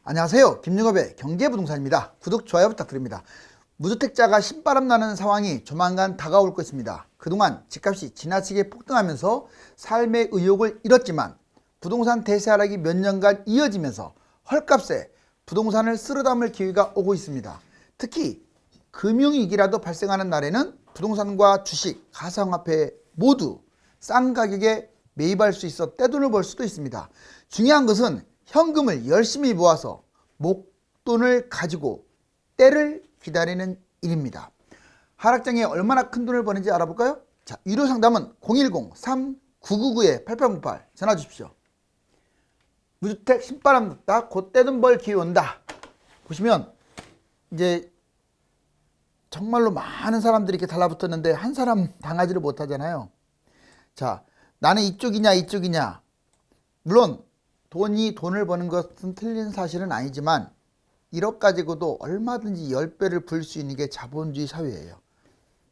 안녕하세요. 김영업의 경제부동산입니다. 구독, 좋아요 부탁드립니다. 무주택자가 신바람 나는 상황이 조만간 다가올 것입니다. 그동안 집값이 지나치게 폭등하면서 삶의 의욕을 잃었지만 부동산 대세 하락이 몇 년간 이어지면서 헐값에 부동산을 쓸어 담을 기회가 오고 있습니다. 특히 금융위기라도 발생하는 날에는 부동산과 주식, 가상화폐 모두 싼 가격에 매입할 수 있어 떼돈을 벌 수도 있습니다. 중요한 것은 현금을 열심히 모아서 목돈을 가지고 때를 기다리는 일입니다. 하락장에 얼마나 큰 돈을 버는지 알아볼까요? 자, 유료 상담은 010-3999-8808 전화 주십시오. 무주택 신바람 났다. 곧 떼돈 벌 기회 온다. 보시면 이제 정말로 많은 사람들이 이렇게 달라붙었는데 한 사람 당하지를 못하잖아요. 자, 나는 이쪽이냐 이쪽이냐. 물론 돈을 버는 것은 틀린 사실은 아니지만 1억 가지고도 얼마든지 10배를 불 수 있는 게 자본주의 사회예요.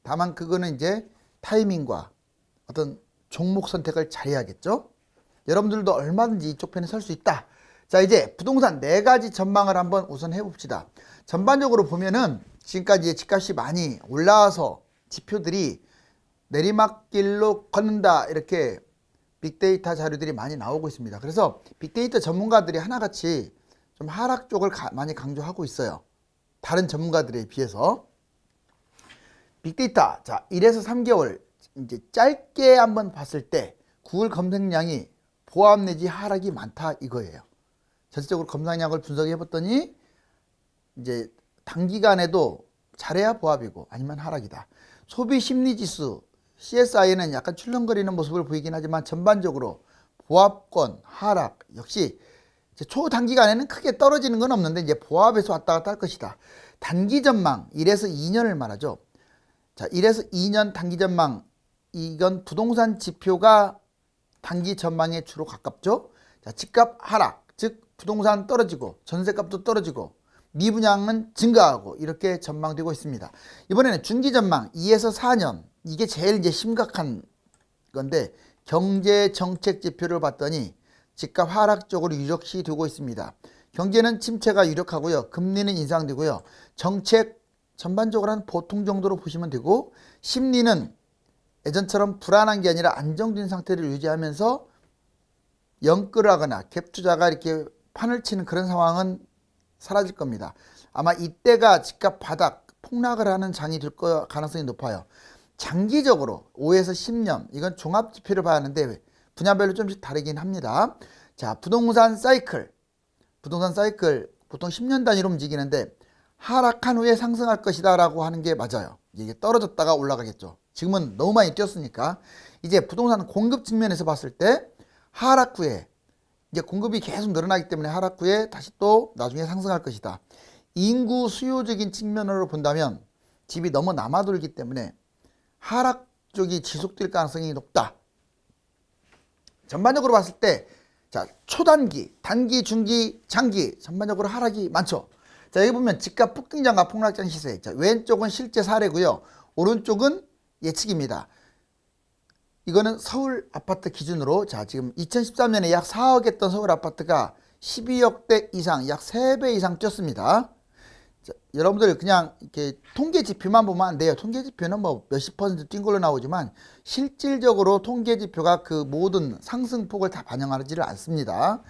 다만 그거는 이제 타이밍과 어떤 종목 선택을 잘해야겠죠. 여러분들도 얼마든지 이쪽 편에 설 수 있다. 자, 이제 부동산 4가지 전망을 한번 우선 해봅시다. 전반적으로 보면은 지금까지 집값이 많이 올라와서 지표들이 내리막길로 걷는다 이렇게 빅데이터 자료들이 많이 나오고 있습니다. 그래서 빅데이터 전문가들이 하나같이 좀 하락 쪽을 많이 강조하고 있어요. 다른 전문가들에 비해서. 빅데이터, 자, 1에서 3개월 이제 짧게 한번 봤을 때 구글 검색량이 보합 내지 하락이 많다 이거예요. 전체적으로 검색량을 분석해 봤더니 이제 단기간에도 잘해야 보합이고 아니면 하락이다. 소비 심리 지수 CSI는 약간 출렁거리는 모습을 보이긴 하지만 전반적으로 보합권 하락 역시 초단기간에는 크게 떨어지는 건 없는데 이제 보합에서 왔다 갔다 할 것이다. 단기 전망 1에서 2년을 말하죠. 자, 1에서 2년 단기 전망 이건 부동산 지표가 단기 전망에 주로 가깝죠. 자, 집값 하락 즉 부동산 떨어지고 전세값도 떨어지고 미분양은 증가하고 이렇게 전망되고 있습니다. 이번에는 중기 전망 2에서 4년 이게 제일 이제 심각한 건데 경제 정책 지표를 봤더니 집값 하락 쪽으로 유력시 되고 있습니다. 경제는 침체가 유력하고요. 금리는 인상되고요. 정책 전반적으로 한 보통 정도로 보시면 되고 심리는 예전처럼 불안한 게 아니라 안정된 상태를 유지하면서 영끌하거나 갭 투자가 이렇게 판을 치는 그런 상황은 사라질 겁니다. 아마 이때가 집값 바닥 폭락을 하는 장이 될 가능성이 높아요. 장기적으로 5에서 10년 이건 종합지표를 봐야 하는데 분야별로 좀씩 다르긴 합니다. 자, 부동산 사이클 보통 10년 단위로 움직이는데 하락한 후에 상승할 것이다 라고 하는 게 맞아요. 이게 떨어졌다가 올라가겠죠. 지금은 너무 많이 뛰었으니까 이제 부동산 공급 측면에서 봤을 때 하락 후에 이제 공급이 계속 늘어나기 때문에 하락 후에 다시 또 나중에 상승할 것이다. 인구 수요적인 측면으로 본다면 집이 너무 남아돌기 때문에 하락 쪽이 지속될 가능성이 높다. 전반적으로 봤을 때 자, 초단기, 단기, 중기, 장기 전반적으로 하락이 많죠. 자, 여기 보면 집값 폭등장과 폭락장 시세. 자, 왼쪽은 실제 사례고요. 오른쪽은 예측입니다. 이거는 서울 아파트 기준으로 자, 지금 2013년에 약 4억 했던 서울 아파트가 12억대 이상, 약 3배 이상 뛰었습니다. 자, 여러분들 그냥 이렇게 통계 지표만 보면 안 돼요. 통계 지표는 뭐 몇십 % 뛴 걸로 나오지만 실질적으로 통계 지표가 그 모든 상승폭을 다 반영하지를 않습니다.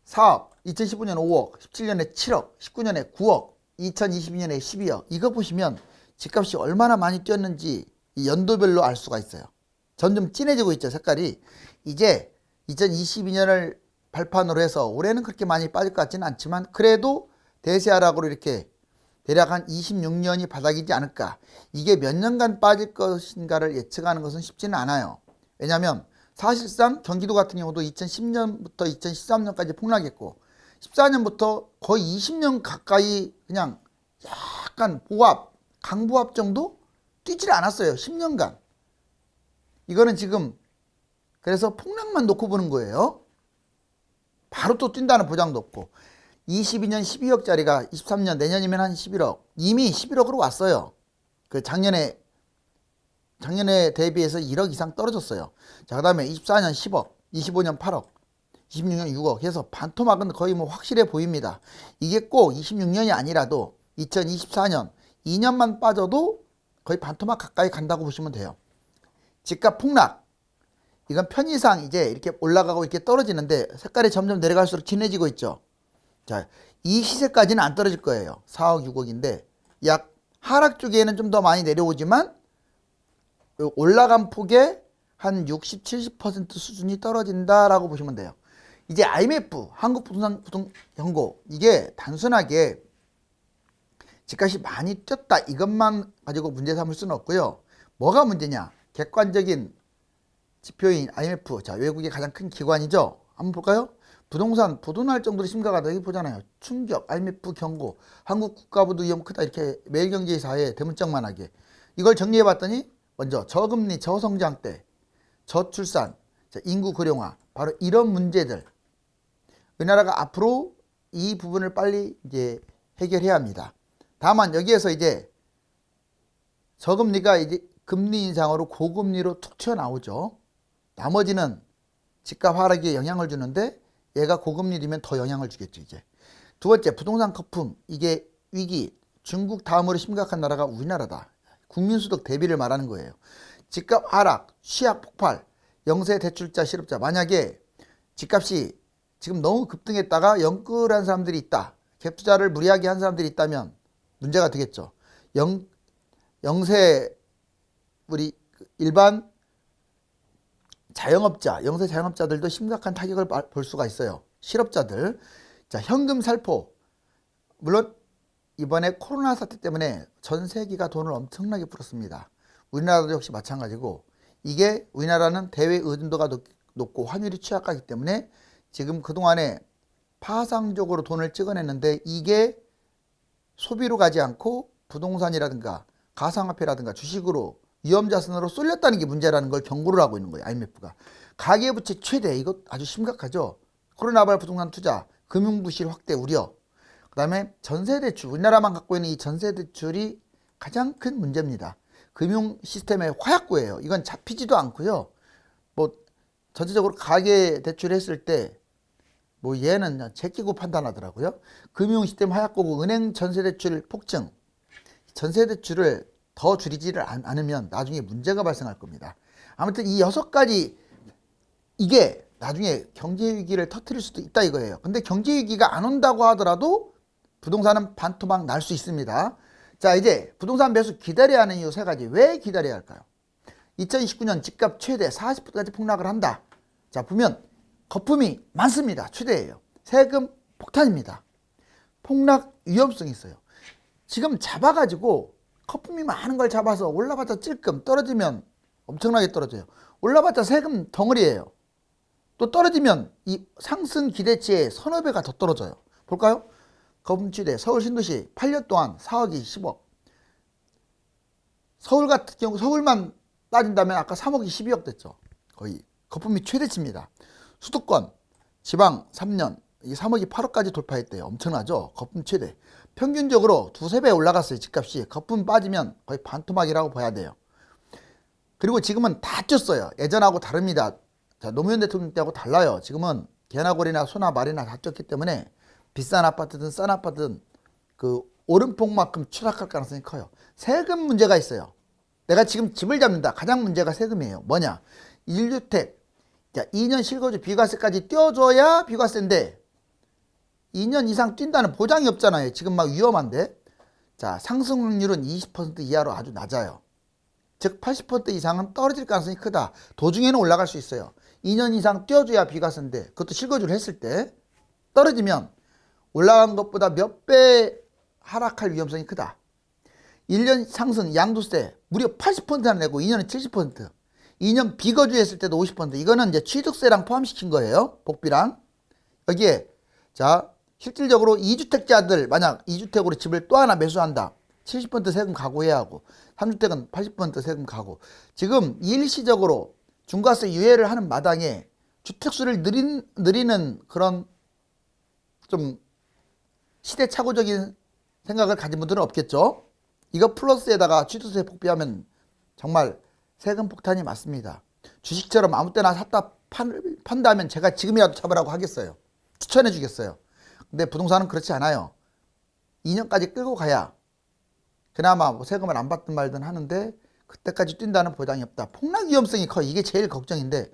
4억, 2015년 5억, 17년에 7억, 19년에 9억, 2022년에 12억. 이거 보시면 집값이 얼마나 많이 뛰었는지 연도별로 알 수가 있어요. 점점 진해지고 있죠, 색깔이. 이제 2022년을 발판으로 해서 올해는 그렇게 많이 빠질 것 같지는 않지만 그래도 대세 하락으로 이렇게 대략 한 26년이 바닥이지 않을까. 이게 몇 년간 빠질 것인가를 예측하는 것은 쉽지는 않아요. 왜냐하면 사실상 경기도 같은 경우도 2010년부터 2013년까지 폭락했고 14년부터 거의 20년 가까이 그냥 약간 보합, 강보합 정도 뛰질 않았어요. 10년간. 이거는 지금 그래서 폭락만 놓고 보는 거예요. 바로 또 뛴다는 보장도 없고 22년 12억짜리가 23년 내년이면 한 11억 이미 11억으로 왔어요. 그 작년에 대비해서 1억 이상 떨어졌어요. 자, 그 다음에 24년 10억 25년 8억 26년 6억 해서 반토막은 거의 뭐 확실해 보입니다. 이게 꼭 26년이 아니라도 2024년 2년만 빠져도 거의 반토막 가까이 간다고 보시면 돼요. 집값 폭락. 이건 편의상 이제 이렇게 올라가고 이렇게 떨어지는데 색깔이 점점 내려갈수록 진해지고 있죠. 자, 이 시세까지는 안 떨어질 거예요. 4억, 6억인데 약 하락 쪽에는 좀 더 많이 내려오지만 올라간 폭의 한 60, 70% 수준이 떨어진다라고 보시면 돼요. 이제 IMF, 한국부동산 연구, 이게 단순하게 집값이 많이 뛰었다 이것만 가지고 문제 삼을 수는 없고요. 뭐가 문제냐? 객관적인 지표인 IMF, 자, 외국의 가장 큰 기관이죠. 한번 볼까요? 부동산 부도날 정도로 심각하다. 여기 보잖아요. 충격, IMF 경고, 한국 국가부도 위험 크다. 이렇게 매일경제사에 대문짝만하게. 이걸 정리해 봤더니 먼저 저금리, 저성장 때, 저출산, 인구 고령화, 바로 이런 문제들. 우리나라가 앞으로 이 부분을 빨리 이제 해결해야 합니다. 다만 여기에서 이제 저금리가 이제 금리 인상으로 고금리로 툭 튀어나오죠. 나머지는 집값 하락에 영향을 주는데 얘가 고금리면 더 영향을 주겠죠. 이제 두 번째, 부동산 거품. 이게 위기. 중국 다음으로 심각한 나라가 우리나라다. 국민소득 대비를 말하는 거예요. 집값 하락, 취약 폭발, 영세 대출자, 실업자. 만약에 집값이 지금 너무 급등했다가 영끌한 사람들이 있다. 갭 투자를 무리하게 한 사람들이 있다면 문제가 되겠죠. 영세 우리 일반 자영업자, 영세 자영업자들도 심각한 타격을 볼 수가 있어요. 실업자들. 자, 현금 살포. 물론 이번에 코로나 사태 때문에 전 세계가 돈을 엄청나게 풀었습니다. 우리나라도 역시 마찬가지고, 이게 우리나라는 대외 의존도가 높고 환율이 취약하기 때문에 지금 그동안에 파상적으로 돈을 찍어냈는데 이게 소비로 가지 않고 부동산이라든가 가상화폐라든가 주식으로 위험자산으로 쏠렸다는 게 문제라는 걸 경고를 하고 있는 거예요. IMF가. 가계부채 최대. 이거 아주 심각하죠. 코로나 바이러스 부동산 투자, 금융부실 확대 우려. 그 다음에 전세대출. 우리나라만 갖고 있는 이 전세대출이 가장 큰 문제입니다. 금융 시스템의 화약고예요. 이건 잡히지도 않고요. 뭐 전체적으로 가계대출 했을 때 뭐 얘는 제끼고 판단하더라고요. 금융 시스템 화약고고 은행 전세대출 폭증. 전세대출을 더 줄이지를 않으면 나중에 문제가 발생할 겁니다. 아무튼 이 6가지, 이게 나중에 경제위기를 터뜨릴 수도 있다 이거예요. 근데 경제위기가 안 온다고 하더라도 부동산은 반토막 날 수 있습니다. 자, 이제 부동산 매수 기다려야 하는 이유 3가지. 왜 기다려야 할까요? 2029년 집값 최대 40%까지 폭락을 한다. 자, 보면 거품이 많습니다. 최대예요. 세금 폭탄입니다. 폭락 위험성이 있어요. 지금 잡아가지고 거품이 많은 걸 잡아서 올라봤자 찔끔, 떨어지면 엄청나게 떨어져요. 올라봤자 세금 덩어리예요. 또 떨어지면 이 상승 기대치에 서너 배가 더 떨어져요. 볼까요? 거품 최대. 서울 신도시 8년 동안 4억이 10억. 서울 같은 경우 서울만 따진다면 아까 3억이 12억 됐죠. 거의 거품이 최대치입니다. 수도권 지방 3년 이 3억이 8억까지 돌파했대요. 엄청나죠? 거품 최대. 평균적으로 2~3배 올라갔어요. 집값이. 거품 빠지면 거의 반토막이라고 봐야 돼요. 그리고 지금은 다 쪘어요. 예전하고 다릅니다. 자, 노무현 대통령 때하고 달라요. 지금은 개나 고리나 소나 말이나 다 쪘기 때문에 비싼 아파트든 싼 아파트든 그 오름폭만큼 추락할 가능성이 커요. 세금 문제가 있어요. 내가 지금 집을 잡는다. 가장 문제가 세금이에요. 뭐냐? 1주택. 자, 2년 실거주 비과세까지 떼어줘야 비과세인데 2년 이상 뛴다는 보장이 없잖아요. 지금 막 위험한데. 자, 상승 확률은 20% 이하로 아주 낮아요. 즉 80% 이상은 떨어질 가능성이 크다. 도중에는 올라갈 수 있어요. 2년 이상 떼어줘야 비과세인데 그것도 실거주를 했을 때 떨어지면 올라간 것보다 몇 배 하락할 위험성이 크다. 1년 상승 양도세 무려 80%나 내고 2년은 70%. 2년 비거주 했을 때도 50%. 이거는 이제 취득세랑 포함시킨 거예요. 복비랑. 여기에 자, 실질적으로 2주택자들 만약 2주택으로 집을 또 하나 매수한다. 70% 세금 각오해야 하고 3주택은 80% 세금 각오. 지금 일시적으로 중과세 유예를 하는 마당에 주택수를 늘리는 그런 좀 시대착오적인 생각을 가진 분들은 없겠죠. 이거 플러스에다가 취득세 복비하면 정말 세금 폭탄이 맞습니다. 주식처럼 아무 때나 샀다 판다면 제가 지금이라도 잡으라고 하겠어요. 추천해 주겠어요. 근데 부동산은 그렇지 않아요. 2년까지 끌고 가야 그나마 뭐 세금을 안 받든 말든 하는데 그때까지 뛴다는 보장이 없다. 폭락 위험성이 커. 이게 제일 걱정인데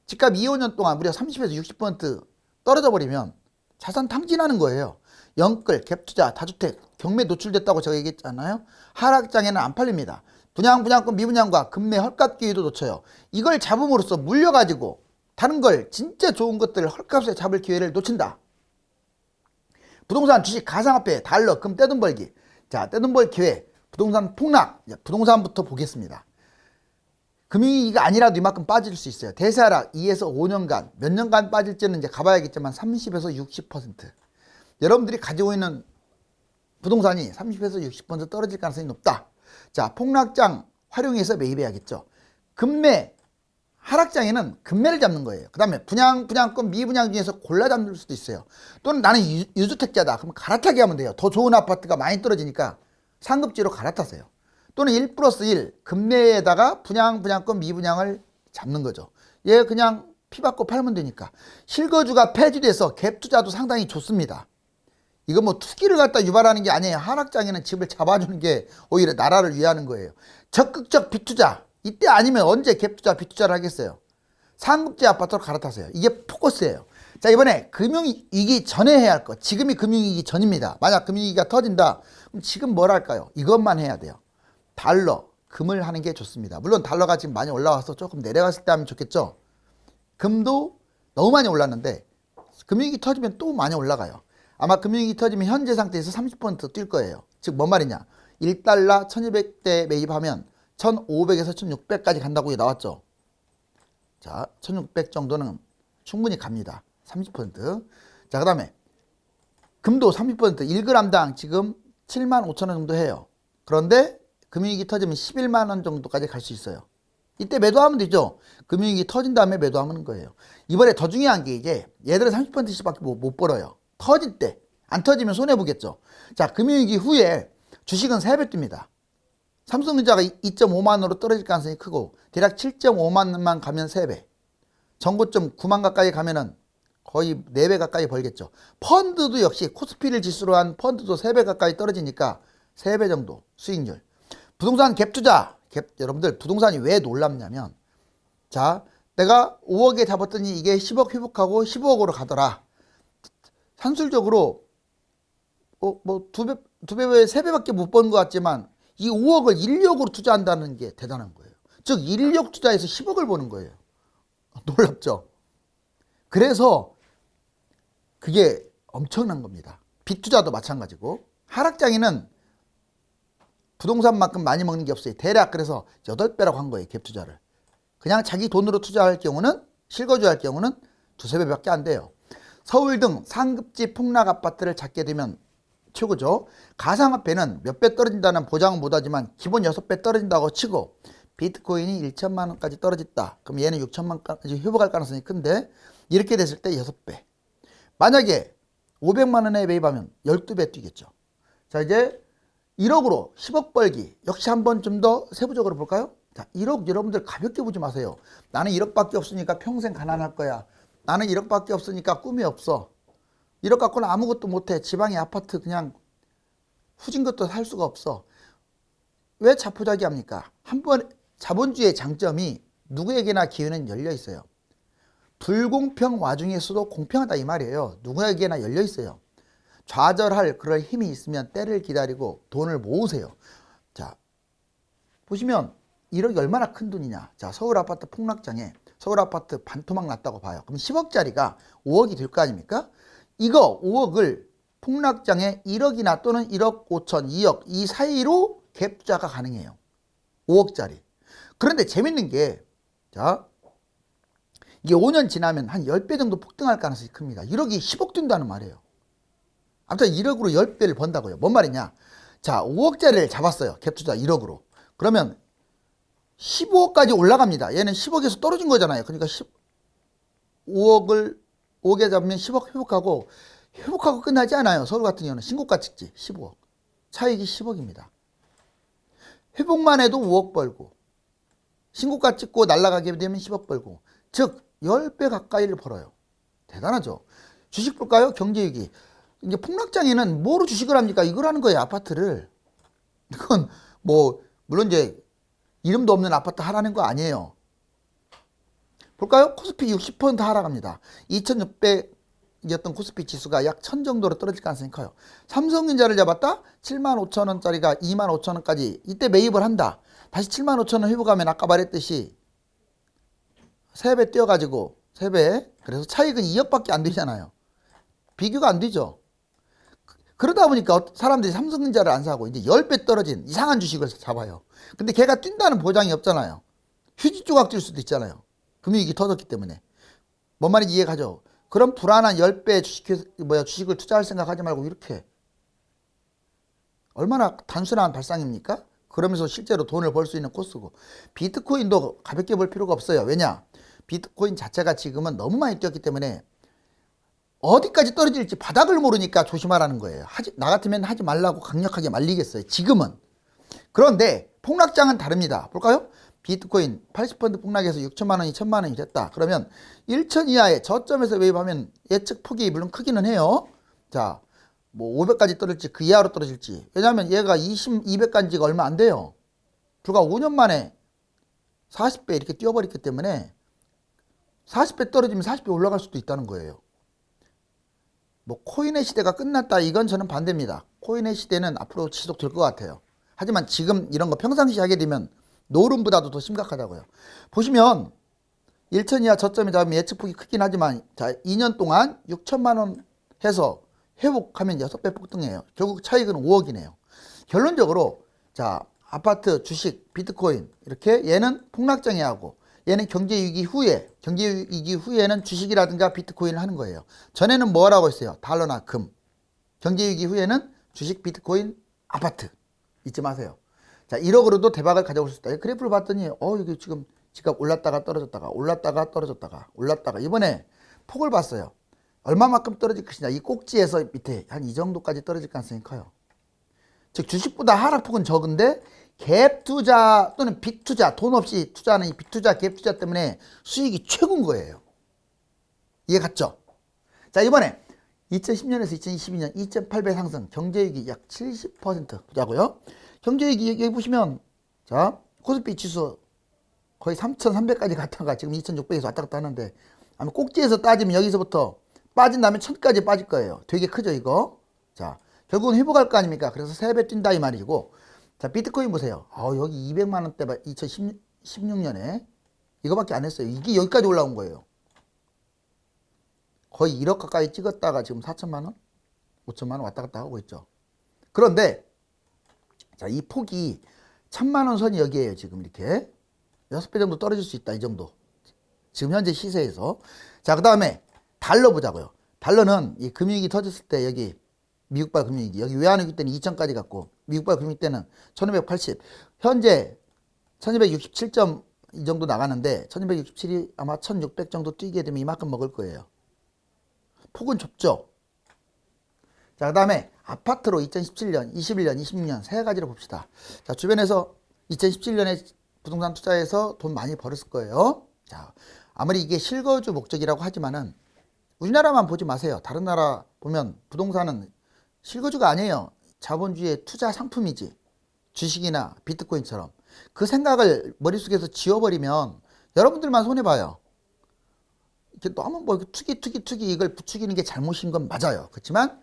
집값 2, 5년 동안 무려 30에서 60% 떨어져 버리면 자산 탕진하는 거예요. 영끌, 갭투자, 다주택, 경매 노출됐다고 제가 얘기했잖아요. 하락장에는 안 팔립니다. 분양권 미분양과 금매 헐값 기회도 놓쳐요. 이걸 잡음으로써 물려가지고 다른 걸 진짜 좋은 것들을 헐값에 잡을 기회를 놓친다. 부동산, 주식, 가상화폐, 달러, 금 떼돈 벌기. 자, 떼돈 벌 기회, 부동산 폭락. 부동산부터 보겠습니다. 금융위기가 아니라도 이만큼 빠질 수 있어요. 대세하락 2에서 5년간, 몇 년간 빠질지는 이제 가봐야겠지만 30에서 60%. 여러분들이 가지고 있는 부동산이 30에서 60% 떨어질 가능성이 높다. 자, 폭락장 활용해서 매입해야겠죠. 금매, 하락장에는 금매를 잡는 거예요. 그 다음에 분양권, 미분양 중에서 골라 잡을 수도 있어요. 또는 나는 유주택자다. 그럼 갈아타기 하면 돼요. 더 좋은 아파트가 많이 떨어지니까 상급지로 갈아타세요. 또는 1+1 금매에다가 분양권, 미분양을 잡는 거죠. 얘 그냥 피 받고 팔면 되니까. 실거주가 폐지돼서 갭 투자도 상당히 좋습니다. 이거 뭐 투기를 갖다 유발하는 게 아니에요. 하락장에는 집을 잡아주는 게 오히려 나라를 위하는 거예요. 적극적 빚투자. 이때 아니면 언제 갭투자, 빚투자를 하겠어요. 상급지 아파트로 갈아타세요. 이게 포커스예요. 자, 이번에 금융위기 전에 해야 할 것. 지금이 금융위기 전입니다. 만약 금융위기가 터진다. 그럼 지금 뭘 할까요? 이것만 해야 돼요. 달러, 금을 하는 게 좋습니다. 물론 달러가 지금 많이 올라와서 조금 내려갔을 때 하면 좋겠죠. 금도 너무 많이 올랐는데 금융위기 터지면 또 많이 올라가요. 아마 금융위기 터지면 현재 상태에서 30%뛸 거예요. 즉 뭔 말이냐. 1달러 1200대 매입하면 1500에서 1600까지 간다고 나왔죠. 자, 1600 정도는 충분히 갑니다. 30%. 자, 그 다음에 금도 30%, 1g당 지금 75,000원 정도 해요. 그런데 금융위기 터지면 11만 원 정도까지 갈 수 있어요. 이때 매도하면 되죠. 금융위기 터진 다음에 매도하는 거예요. 이번에 더 중요한 게 이제 얘들은 30%씩밖에 못 벌어요. 터질 때. 안 터지면 손해보겠죠. 자, 금융위기 후에 주식은 3배 뜹니다. 삼성전자가 2.5만 원으로 떨어질 가능성이 크고 대략 7.5만 원만 가면 3배. 정고점 9만 가까이 가면은 거의 4배 가까이 벌겠죠. 펀드도 역시 코스피를 지수로 한 펀드도 3배 가까이 떨어지니까 3배 정도 수익률. 부동산 갭 투자. 여러분들 부동산이 왜 놀랍냐면 자, 내가 5억에 잡았더니 이게 10억 회복하고 15억으로 가더라. 산술적으로 뭐 두 배 왜 3배밖에 못 버는 것 같지만 이 5억을 인력으로 투자한다는 게 대단한 거예요. 즉 인력 투자에서 10억을 버는 거예요. 놀랍죠? 그래서 그게 엄청난 겁니다. 빚 투자도 마찬가지고 하락장에는 부동산만큼 많이 먹는 게 없어요. 대략 그래서 8배라고 한 거예요. 갭 투자를. 그냥 자기 돈으로 투자할 경우는 실거주할 경우는 2~3배밖에 안 돼요. 서울 등 상급지 폭락 아파트를 찾게 되면 최고죠. 가상화폐는 몇 배 떨어진다는 보장은 못하지만 기본 6배 떨어진다고 치고 비트코인이 1천만 원까지 떨어졌다. 그럼 얘는 6천만 원까지 회복할 가능성이 큰데 이렇게 됐을 때 6배. 만약에 500만 원에 매입하면 12배 뛰겠죠. 자, 이제 1억으로 10억 벌기. 역시 한번 좀 더 세부적으로 볼까요? 자, 1억 여러분들 가볍게 보지 마세요. 나는 1억밖에 없으니까 평생 가난할 거야. 나는 1억밖에 없으니까 꿈이 없어. 1억 갖고는 아무것도 못해. 지방에 아파트 그냥 후진 것도 살 수가 없어. 왜 자포자기 합니까? 한번 자본주의의 장점이 누구에게나 기회는 열려 있어요. 불공평 와중에서도 공평하다 이 말이에요. 누구에게나 열려 있어요. 좌절할 그럴 힘이 있으면 때를 기다리고 돈을 모으세요. 자, 보시면 1억이 얼마나 큰 돈이냐. 자, 서울 아파트 폭락장에 서울 아파트 반토막 났다고 봐요. 그럼 10억짜리가 5억이 될 거 아닙니까? 이거 5억을 폭락장에 1억이나 또는 1억 5천, 2억 이 사이로 갭 투자가 가능해요. 5억짜리. 그런데 재밌는 게 자, 이게 5년 지나면 한 10배 정도 폭등할 가능성이 큽니다. 1억이 10억 뛴다는 말이에요. 아무튼 1억으로 10배를 번다고요. 뭔 말이냐? 자, 5억짜리를 잡았어요. 갭 투자 1억으로. 그러면 15억까지 올라갑니다. 얘는 10억에서 떨어진 거잖아요. 그러니까 5억에 잡으면 10억 회복하고 끝나지 않아요. 서울 같은 경우는 신고가 찍지 15억. 차익이 10억입니다. 회복만 해도 5억 벌고 신고가 찍고 날아가게 되면 10억 벌고. 즉 10배 가까이를 벌어요. 대단하죠. 주식 볼까요? 경제위기. 이제 폭락장에는 뭐로 주식을 합니까? 이걸 하는 거예요. 아파트를. 이건 뭐 물론 이제 이름도 없는 아파트 하라는 거 아니에요. 볼까요? 코스피 60% 하락합니다. 2600이었던 코스피 지수가 약 1000 정도로 떨어질 가능성이 커요. 삼성전자를 잡았다? 75,000원짜리가 25,000원까지 이때 매입을 한다. 다시 75,000원 회복하면 아까 말했듯이 3배 뛰어가지고 3배. 그래서 차익은 2억밖에 안 되잖아요. 비교가 안 되죠. 그러다 보니까 사람들이 삼성전자를 안 사고 이제 10배 떨어진 이상한 주식을 잡아요. 근데 걔가 뛴다는 보장이 없잖아요. 휴지 조각 뛸 수도 있잖아요. 금융위기 터졌기 때문에. 뭔 말인지 이해가죠? 그럼 불안한 10배 주식을 투자할 생각하지 말고 이렇게. 얼마나 단순한 발상입니까? 그러면서 실제로 돈을 벌 수 있는 코스고. 비트코인도 가볍게 볼 필요가 없어요. 왜냐? 비트코인 자체가 지금은 너무 많이 뛰었기 때문에 어디까지 떨어질지 바닥을 모르니까 조심하라는 거예요. 나 같으면 하지 말라고 강력하게 말리겠어요. 지금은. 그런데 폭락장은 다릅니다. 볼까요? 비트코인 80% 폭락해서 6천만 원이 1천만 원이 됐다. 그러면 1천 이하의 저점에서 매입하면 예측 폭이 물론 크기는 해요. 자, 뭐 500까지 떨어질지 그 이하로 떨어질지. 왜냐하면 얘가 200 간 지가 얼마 안 돼요. 불과 5년 만에 40배 이렇게 뛰어버렸기 때문에 40배 떨어지면 40배 올라갈 수도 있다는 거예요. 뭐 코인의 시대가 끝났다, 이건 저는 반대입니다. 코인의 시대는 앞으로 지속될 것 같아요. 하지만 지금 이런 거 평상시 하게 되면 노름보다도 더 심각하다고요. 보시면 1천 이하 저점이 잡으면 예측폭이 크긴 하지만 자 2년 동안 6천만 원 해서 회복하면 6배 폭등해요. 결국 차익은 5억이네요. 결론적으로 자 아파트, 주식, 비트코인 이렇게 얘는 폭락장애 하고 얘는 경제위기 후에는 주식이라든가 비트코인을 하는 거예요. 전에는 뭐라고 했어요? 달러나 금. 경제위기 후에는 주식, 비트코인, 아파트. 잊지 마세요. 자 1억으로도 대박을 가져올 수 있다. 그래프를 봤더니 이게 지금 집값 올랐다가 떨어졌다가 올랐다가 떨어졌다가 올랐다가 이번에 폭을 봤어요. 얼마만큼 떨어질 것이냐. 이 꼭지에서 밑에 한 이 정도까지 떨어질 가능성이 커요. 즉 주식보다 하락폭은 적은데 갭 투자 또는 빚 투자, 돈 없이 투자하는 이 빚 투자, 갭 투자 때문에 수익이 최고인 거예요. 이해 갔죠? 자 이번에 2010년에서 2022년 2.8배 상승, 경제이익이 약 70% 보자고요. 경제이익 여기 보시면 자 코스피 지수 거의 3,300까지 갔다가 지금 2,600에서 왔다 갔다 하는데 아마 꼭지에서 따지면 여기서부터 빠진 다음에 1,000까지 빠질 거예요. 되게 크죠 이거. 자 결국은 회복할 거 아닙니까? 그래서 3배 뛴다 이 말이고. 자 비트코인 보세요. 여기 200만 원대 2016년에 이거밖에 안 했어요. 이게 여기까지 올라온 거예요. 거의 1억 가까이 찍었다가 지금 4천만 원, 5천만 원 왔다 갔다 하고 있죠. 그런데 자, 이 폭이 1,000만 원 선이 여기에요. 지금 이렇게 6배 정도 떨어질 수 있다. 이 정도. 지금 현재 시세에서. 자, 그 다음에 달러 보자고요. 달러는 이 금융위기 터졌을 때 여기 미국발 금융위기, 여기 외환위기 때는 2,000까지 갔고 미국발 금융위기 때는 1,280. 현재 1,267점 이 정도 나가는데 1,267이 아마 1,600 정도 뛰게 되면 이만큼 먹을 거예요. 폭은 좁죠. 자, 그 다음에 아파트로 2017년, 21년, 26년 세 가지로 봅시다. 자, 주변에서 2017년에 부동산 투자해서 돈 많이 벌었을 거예요. 자, 아무리 이게 실거주 목적이라고 하지만은 우리나라만 보지 마세요. 다른 나라 보면 부동산은 실거주가 아니에요. 자본주의의 투자 상품이지. 주식이나 비트코인처럼. 그 생각을 머릿속에서 지워버리면 여러분들만 손해봐요. 이렇게 너무 뭐 투기 이걸 부추기는 게 잘못인 건 맞아요. 그렇지만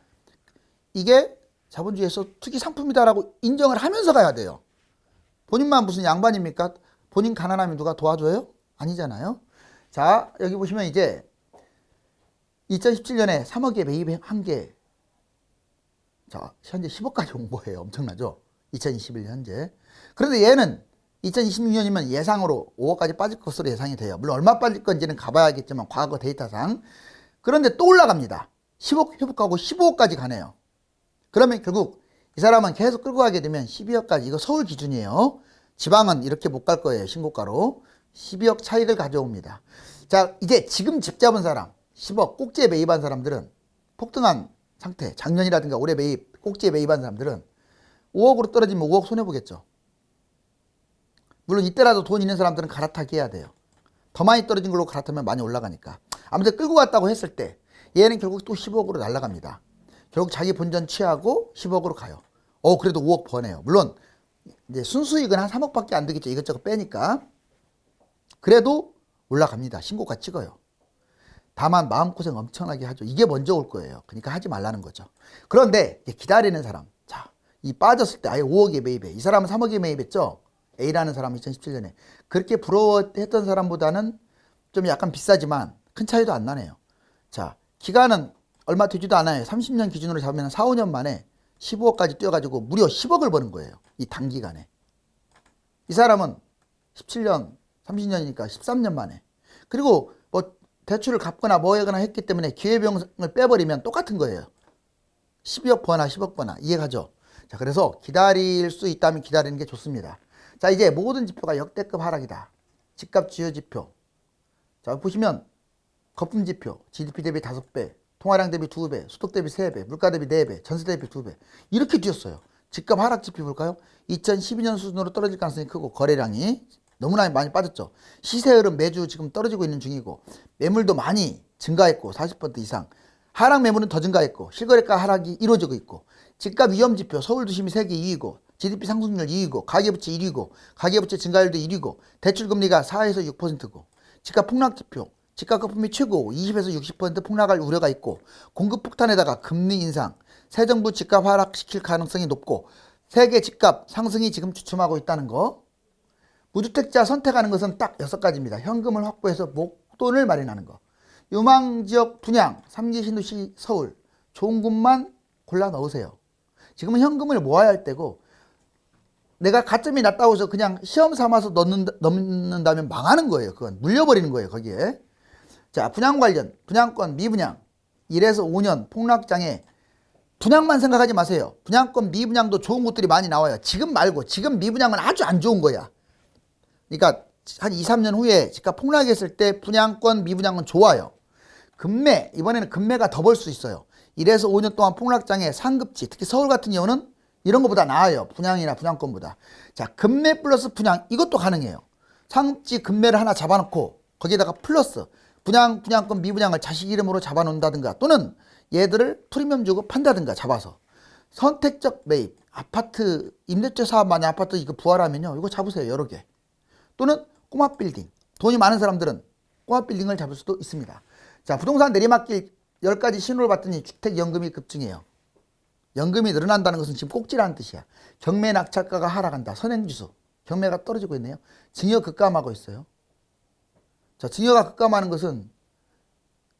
이게 자본주의에서 투기 상품이다라고 인정을 하면서 가야 돼요. 본인만 무슨 양반입니까? 본인 가난하면 누가 도와줘요? 아니잖아요. 자 여기 보시면 이제 2017년에 3억에 매입한 게 자 현재 10억까지 온 거예요. 엄청나죠? 2021년 현재. 그런데 얘는 2026년이면 예상으로 5억까지 빠질 것으로 예상이 돼요. 물론 얼마 빠질 건지는 가봐야겠지만 과거 데이터상. 그런데 또 올라갑니다. 10억 회복하고 15억까지 가네요. 그러면 결국 이 사람은 계속 끌고 가게 되면 12억까지, 이거 서울 기준이에요. 지방은 이렇게 못 갈 거예요. 신고가로. 12억 차익을 가져옵니다. 자 이제 지금 집 잡은 사람 10억 꼭지에 매입한 사람들은 폭등한 상태, 작년이라든가 올해 꼭지에 매입한 사람들은 5억으로 떨어지면 5억 손해보겠죠. 물론 이때라도 돈 있는 사람들은 갈아타기 해야 돼요. 더 많이 떨어진 걸로 갈아타면 많이 올라가니까. 아무튼 끌고 갔다고 했을 때 얘는 결국 또 10억으로 날아갑니다. 결국 자기 본전 취하고 10억으로 가요. 그래도 5억 버네요. 물론 이제 순수익은 한 3억밖에 안 되겠죠. 이것저것 빼니까. 그래도 올라갑니다. 신고가 찍어요. 다만 마음고생 엄청나게 하죠. 이게 먼저 올 거예요. 그러니까 하지 말라는 거죠. 그런데 기다리는 사람. 자, 이 빠졌을 때 아예 5억에 매입해. 이 사람은 3억에 매입했죠. A라는 사람은 2017년에. 그렇게 부러워했던 사람보다는 좀 약간 비싸지만 큰 차이도 안 나네요. 자, 기간은 얼마 되지도 않아요. 30년 기준으로 잡으면 4, 5년 만에 15억까지 뛰어가지고 무려 10억을 버는 거예요. 이 단기간에. 이 사람은 17년, 30년이니까 13년 만에. 그리고 뭐 대출을 갚거나 뭐 하거나 했기 때문에 기회비용을 빼버리면 똑같은 거예요. 12억 버나 10억 버나. 이해가죠? 자, 그래서 기다릴 수 있다면 기다리는 게 좋습니다. 자, 이제 모든 지표가 역대급 하락이다. 집값 주요 지표. 자, 보시면 거품 지표. GDP 대비 5배, 통화량 대비 2배, 소득 대비 3배, 물가 대비 4배, 전세 대비 2배. 이렇게 뛰었어요. 집값 하락 지표 볼까요? 2012년 수준으로 떨어질 가능성이 크고 거래량이 너무나 많이 빠졌죠. 시세 흐름 매주 지금 떨어지고 있는 중이고 매물도 많이 증가했고 40% 이상. 하락 매물은 더 증가했고 실거래가 하락이 이루어지고 있고 집값 위험 지표 서울 도심이 세계 2위고 GDP 상승률 2위고 가계부채 1위고 가계부채 증가율도 1위고 대출금리가 4에서 6%고 집값 폭락 지표 집값 거품이 최고 20에서 60% 폭락할 우려가 있고 공급 폭탄에다가 금리 인상 새 정부 집값 하락시킬 가능성이 높고 세계 집값 상승이 지금 주춤하고 있다는 거. 무주택자 선택하는 것은 딱 6가지입니다. 현금을 확보해서 목돈을 마련하는 거. 유망지역 분양 3기 신도시 서울 좋은 곳만 골라 넣으세요. 지금은 현금을 모아야 할 때고 내가 가점이 낮다고 해서 그냥 시험 삼아서 넣는다면 망하는 거예요. 그건 물려버리는 거예요. 거기에. 자, 분양 관련 분양권 미분양 1에서 5년 폭락장애 분양만 생각하지 마세요. 분양권 미분양도 좋은 곳들이 많이 나와요. 지금 말고 지금 미분양은 아주 안 좋은 거야. 그러니까 한 2, 3년 후에 집값 폭락했을 때 분양권 미분양은 좋아요. 금매 이번에는 금매가 더 벌 수 있어요. 1에서 5년 동안 폭락장애 상급지 특히 서울 같은 경우는 이런 것보다 나아요. 분양이나 분양권보다. 자, 금매 플러스 분양 이것도 가능해요. 상급지 금매를 하나 잡아놓고 거기에다가 플러스 분양권 미분양을 자식 이름으로 잡아놓는다든가 또는 얘들을 프리미엄 주고 판다든가 잡아서 선택적 매입 아파트 임대차 사업 만약 아파트 이거 부활하면요 이거 잡으세요. 여러 개. 또는 꼬마 빌딩 돈이 많은 사람들은 꼬마 빌딩을 잡을 수도 있습니다. 자, 부동산 내리막길 10가지 신호를 봤더니 주택연금이 급증해요. 연금이 늘어난다는 것은 지금 꼭지라는 뜻이야. 경매 낙찰가가 하락한다. 선행지수 경매가 떨어지고 있네요. 증여 급감하고 있어요. 자, 증여가 급감하는 것은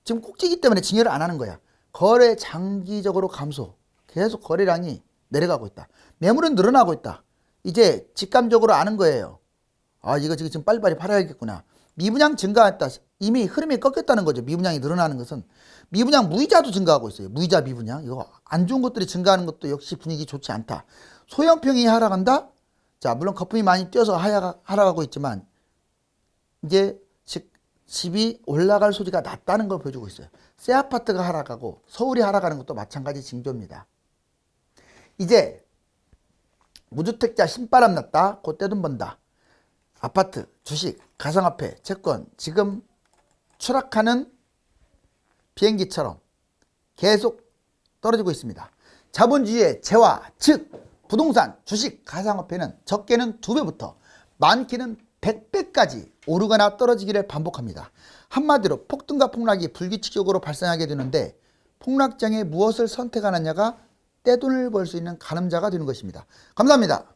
지금 꼭지이기 때문에 증여를 안 하는 거야. 거래 장기적으로 감소. 계속 거래량이 내려가고 있다. 매물은 늘어나고 있다. 이제 직감적으로 아는 거예요. 아, 이거 지금 빨리빨리 팔아야겠구나. 미분양 증가했다. 이미 흐름이 꺾였다는 거죠. 미분양이 늘어나는 것은. 미분양 무이자도 증가하고 있어요. 무이자 미분양. 이거 안 좋은 것들이 증가하는 것도 역시 분위기 좋지 않다. 소형평이 하락한다. 자, 물론 거품이 많이 뛰어서 하락하고 있지만 이제 집이 올라갈 소리가 낮다는 걸 보여주고 있어요. 새 아파트가 하락하고 서울이 하락하는 것도 마찬가지 징조입니다. 이제 무주택자 신바람 났다. 곧 떼돈 번다. 아파트, 주식, 가상화폐, 채권 지금 추락하는 비행기처럼 계속 떨어지고 있습니다. 자본주의의 재화, 즉 부동산, 주식, 가상화폐는 적게는 2배부터 많게는 100배까지 오르거나 떨어지기를 반복합니다. 한마디로 폭등과 폭락이 불규칙적으로 발생하게 되는데 폭락장에 무엇을 선택하느냐가 떼돈을 벌 수 있는 가늠자가 되는 것입니다. 감사합니다.